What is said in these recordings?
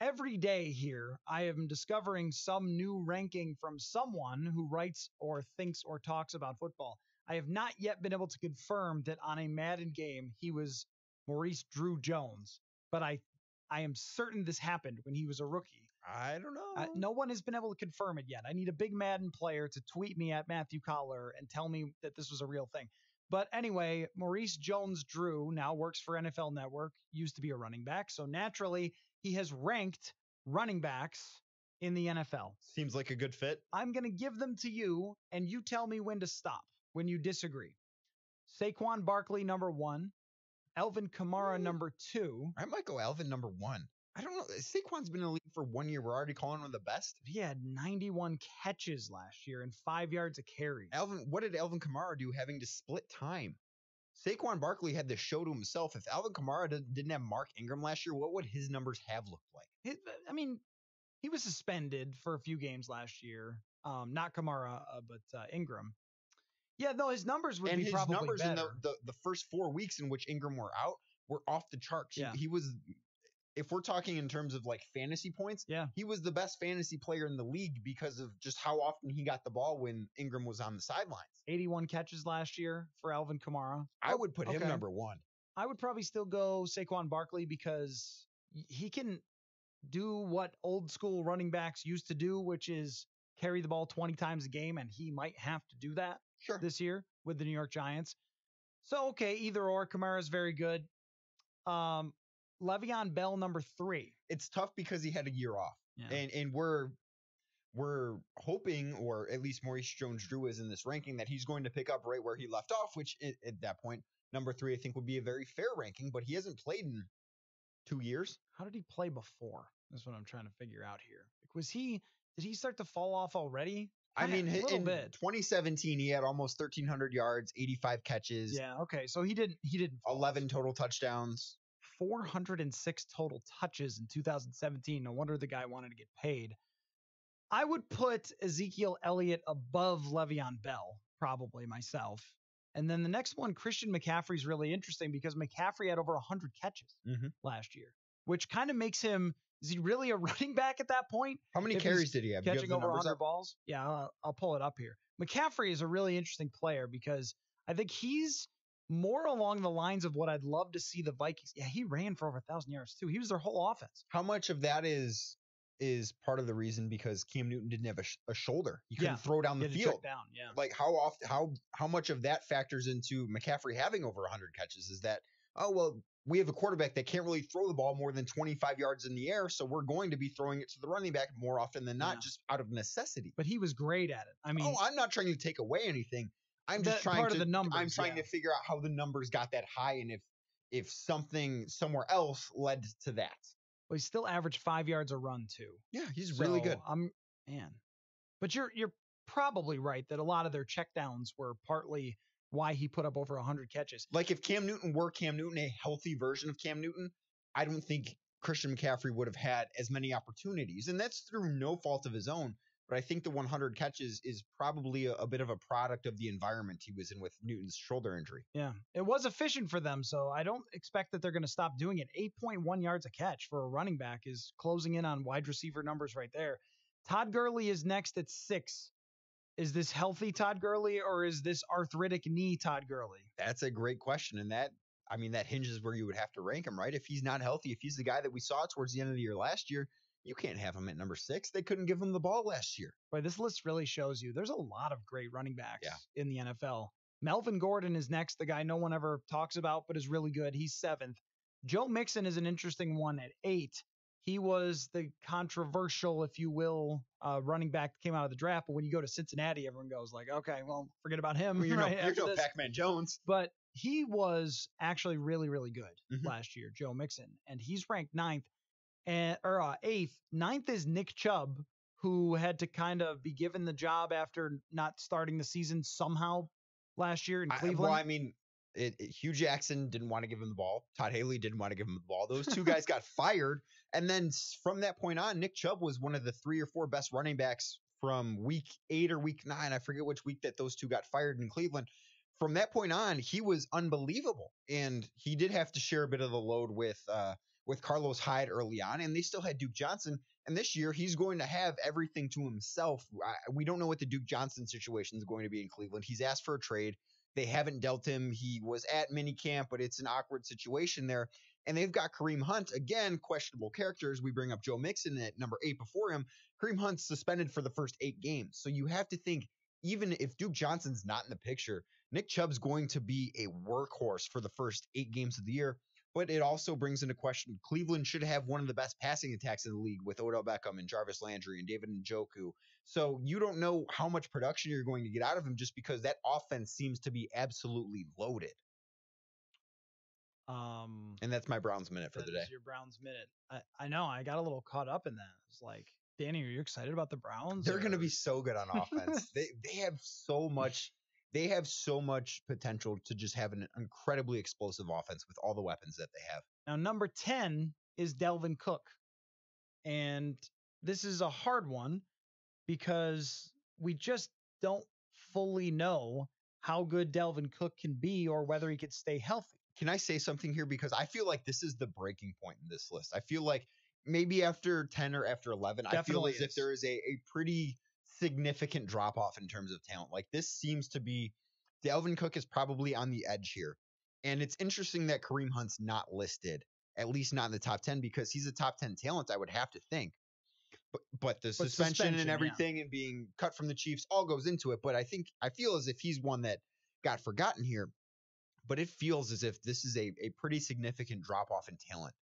every day here, I am discovering some new ranking from someone who writes or thinks or talks about football. I have not yet been able to confirm that on a Madden game, he was Maurice Drew Jones, but I am certain this happened when he was a rookie. I don't know. No one has been able to confirm it yet. I need a big Madden player to tweet me at Matthew Coller and tell me that this was a real thing. But anyway, Maurice Jones-Drew now works for NFL Network, used to be a running back. So naturally, he has ranked running backs in the NFL. Seems like a good fit. I'm going to give them to you, and you tell me when to stop, when you disagree. Saquon Barkley, number 1. Alvin Kamara, number 2. I might go Alvin, number 1. I don't know. Saquon's been in the league for 1 year. We're already calling him the best. He had 91 catches last year and 5 yards a carry. What did Alvin Kamara do having to split time? Saquon Barkley had the show to himself. If Alvin Kamara didn't have Mark Ingram last year, what would his numbers have looked like? He was suspended for a few games last year. Not Kamara, but Ingram. Yeah, no, his numbers would be probably better. And his numbers in the first 4 weeks in which Ingram were out were off the charts. Yeah. He was, if we're talking in terms of like fantasy points, he was the best fantasy player in the league because of just how often he got the ball when Ingram was on the sidelines. 81 catches last year for Alvin Kamara. I would put him number 1. I would probably still go Saquon Barkley because he can do what old school running backs used to do, which is carry the ball 20 times a game, and he might have to do that this year with the New York Giants. So, okay, either or. Kamara's very good. Leveon Bell, number 3. It's tough because he had a year off. Yeah. And we're hoping, or at least Maurice Jones-Drew is in this ranking, that he's going to pick up right where he left off, which at that point, number 3, I think would be a very fair ranking, but he hasn't played in 2 years. How did he play before? That's what I'm trying to figure out here. Did he start to fall off already? I mean, in bit. 2017, he had almost 1,300 yards, 85 catches. Yeah, okay. So he didn't 11 total touchdowns. 406 total touches in 2017. No wonder the guy wanted to get paid. I would put Ezekiel Elliott above Le'Veon Bell, probably myself. And then the next one, Christian McCaffrey, is really interesting because McCaffrey had over 100 catches last year, which kind of makes him, is he really a running back at that point? How many carries did he have? Catching over 100 balls? Yeah, I'll pull it up here. McCaffrey is a really interesting player because I think he's more along the lines of what I'd love to see the Vikings. Yeah, he ran for over 1,000 yards too. He was their whole offense. How much of that is part of the reason because Cam Newton didn't have a shoulder? He couldn't throw down the field. Like how much of that factors into McCaffrey having over 100 catches? Is that, we have a quarterback that can't really throw the ball more than 25 yards in the air, so we're going to be throwing it to the running back more often than not, just out of necessity. But he was great at it. I mean, I'm not trying to take away anything. I'm just trying to figure out how the numbers got that high, and if something somewhere else led to that. Well, he still averaged 5 yards a run too. Yeah, he's really good. But you're probably right that a lot of their checkdowns were partly why he put up over 100 catches. Like if Cam Newton were Cam Newton, a healthy version of Cam Newton, I don't think Christian McCaffrey would have had as many opportunities, and that's through no fault of his own. But I think the 100 catches is probably a bit of a product of the environment he was in with Newton's shoulder injury. Yeah, it was efficient for them, so I don't expect that they're going to stop doing it. 8.1 yards a catch for a running back is closing in on wide receiver numbers right there. Todd Gurley is next at 6. Is this healthy Todd Gurley or is this arthritic knee Todd Gurley? That's a great question, and that hinges where you would have to rank him, right? If he's not healthy, if he's the guy that we saw towards the end of the year last year, you can't have him at number 6. They couldn't give him the ball last year. Boy, this list really shows you there's a lot of great running backs in the NFL. Melvin Gordon is next, the guy no one ever talks about, but is really good. He's 7th. Joe Mixon is an interesting one at 8. He was the controversial, if you will, running back that came out of the draft. But when you go to Cincinnati, everyone goes like, okay, well, forget about him. You're no Pac-Man Jones. But he was actually really, really good last year, Joe Mixon. And he's ranked 9th. Or 8th. 9th is Nick Chubb, who had to kind of be given the job after not starting the season somehow last year in Cleveland. Hugh Jackson didn't want to give him the ball. Todd Haley didn't want to give him the ball. Those two guys got fired. And then from that point on, Nick Chubb was one of the 3 or 4 best running backs from week 8 or week 9. I forget which week that those two got fired in Cleveland. From that point on, he was unbelievable. And he did have to share a bit of the load with with Carlos Hyde early on, and they still had Duke Johnson. And this year, he's going to have everything to himself. We don't know what the Duke Johnson situation is going to be in Cleveland. He's asked for a trade. They haven't dealt him. He was at minicamp, but it's an awkward situation there. And they've got Kareem Hunt, again, questionable characters. We bring up Joe Mixon at number 8 before him. Kareem Hunt's suspended for the first 8 games. So you have to think, even if Duke Johnson's not in the picture, Nick Chubb's going to be a workhorse for the first 8 games of the year. But it also brings into question, Cleveland should have one of the best passing attacks in the league with Odell Beckham and Jarvis Landry and David Njoku. So you don't know how much production you're going to get out of him just because that offense seems to be absolutely loaded. And that's my Browns Minute for the day. Your Browns Minute. I know. I got a little caught up in that. It's like, Danny, are you excited about the Browns? They're going to be so good on offense. They have so much. They have so much potential to just have an incredibly explosive offense with all the weapons that they have. Now, number 10 is Dalvin Cook. And this is a hard one because we just don't fully know how good Dalvin Cook can be or whether he could stay healthy. Can I say something here? Because I feel like this is the breaking point in this list. I feel like maybe after 10 or after 11, Definitely I feel as if there is a pretty significant drop off in terms of talent. Like this seems to be Dalvin Cook is probably on the edge here. And it's interesting that Kareem Hunt's not listed, at least not in the top 10, because he's a top 10 talent, I would have to think. But the suspension and everything and being cut from the Chiefs all goes into it. But I feel as if he's one that got forgotten here. But it feels as if this is a pretty significant drop off in talent,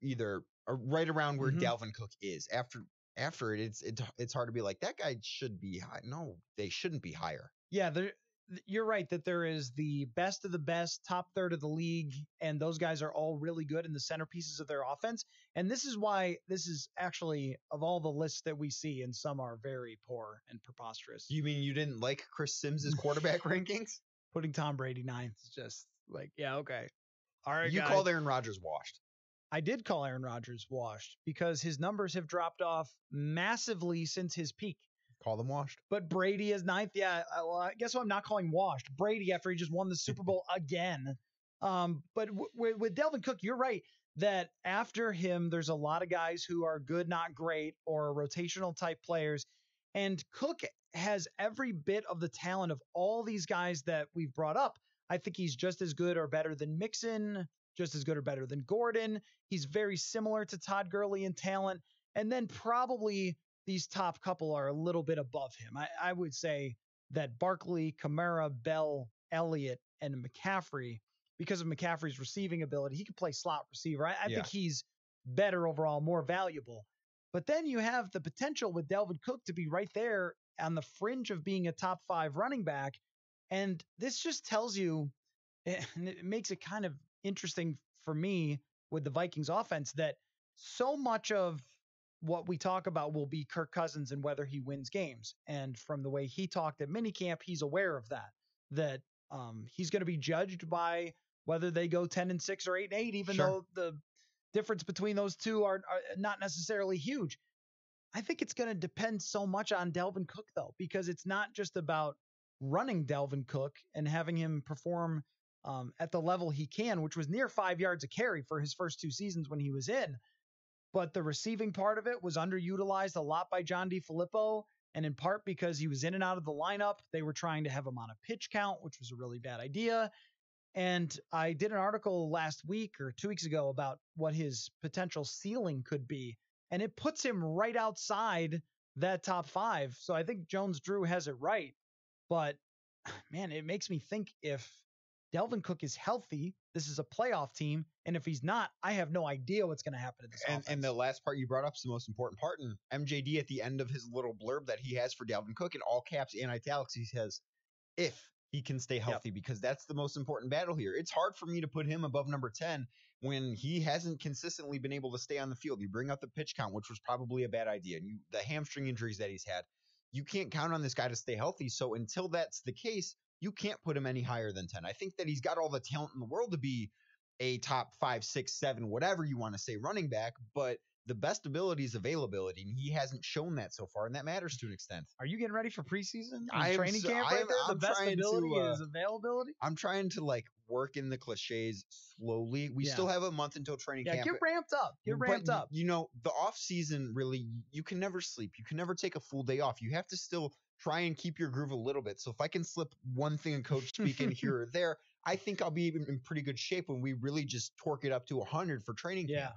either right around where Dalvin Cook is. After it, it's hard to be like, that guy should be high. No, they shouldn't be higher. Yeah, you're right that there is the best of the best, top third of the league, and those guys are all really good in the centerpieces of their offense. And this is why this is actually, of all the lists that we see, and some are very poor and preposterous. You mean you didn't like Chris Sims' quarterback rankings? Putting Tom Brady ninth is just like, yeah, okay. All right, you called Aaron Rodgers washed. I did call Aaron Rodgers washed because his numbers have dropped off massively since his peak. Call them washed. But Brady is ninth. Yeah, well, I guess what I'm not calling washed. Brady after he just won the Super Bowl again. But with Dalvin Cook, you're right that after him, there's a lot of guys who are good, not great, or rotational type players. And Cook has every bit of the talent of all these guys that we've brought up. I think he's just as good or better than Mixon, just as good or better than Gordon. He's very similar to Todd Gurley in talent. And then probably these top couple are a little bit above him. I would say that Barkley, Kamara, Bell, Elliott, and McCaffrey, because of McCaffrey's receiving ability, he can play slot receiver. I think he's better overall, more valuable. But then you have the potential with Dalvin Cook to be right there on the fringe of being a top 5 running back. And this just tells you, and it makes it kind of interesting for me with the Vikings offense, that so much of what we talk about will be Kirk Cousins and whether he wins games. And from the way he talked at minicamp, he's aware of that he's going to be judged by whether they go 10-6 or 8-8, even though the difference between those two are not necessarily huge. I think it's going to depend so much on Dalvin Cook, though, because it's not just about running Dalvin Cook and having him perform at the level he can, which was near 5 yards a carry for his first 2 seasons when he was in. But the receiving part of it was underutilized a lot by John DeFilippo, and in part because he was in and out of the lineup. They were trying to have him on a pitch count, which was a really bad idea. And I did an article last week or 2 weeks ago about what his potential ceiling could be, and it puts him right outside that top 5. So I think Jones-Drew has it right. But, man, it makes me think if Dalvin Cook is healthy, this is a playoff team, and if he's not, I have no idea what's going to happen to this offense. And the last part you brought up is the most important part. And MJD at the end of his little blurb that he has for Dalvin Cook in all caps and italics, he says, if he can stay healthy, because that's the most important battle here. It's hard for me to put him above number 10 when he hasn't consistently been able to stay on the field. You bring up the pitch count, which was probably a bad idea. And the hamstring injuries that he's had, you can't count on this guy to stay healthy. So until that's the case, you can't put him any higher than 10. I think that he's got all the talent in the world to be a top 5, 6, 7, whatever you want to say running back, but the best ability is availability, and he hasn't shown that so far, and that matters to an extent. Are you getting ready for preseason? Training camp right there? The best ability is availability? I'm trying to work in the cliches slowly. We still have a month until training camp. Yeah, get ramped up. The off season, really, you can never sleep. You can never take a full day off. You have to still try and keep your groove a little bit. So if I can slip one thing in coach speak in here or there, I think I'll be in pretty good shape when we really just torque it up to 100 for training camp.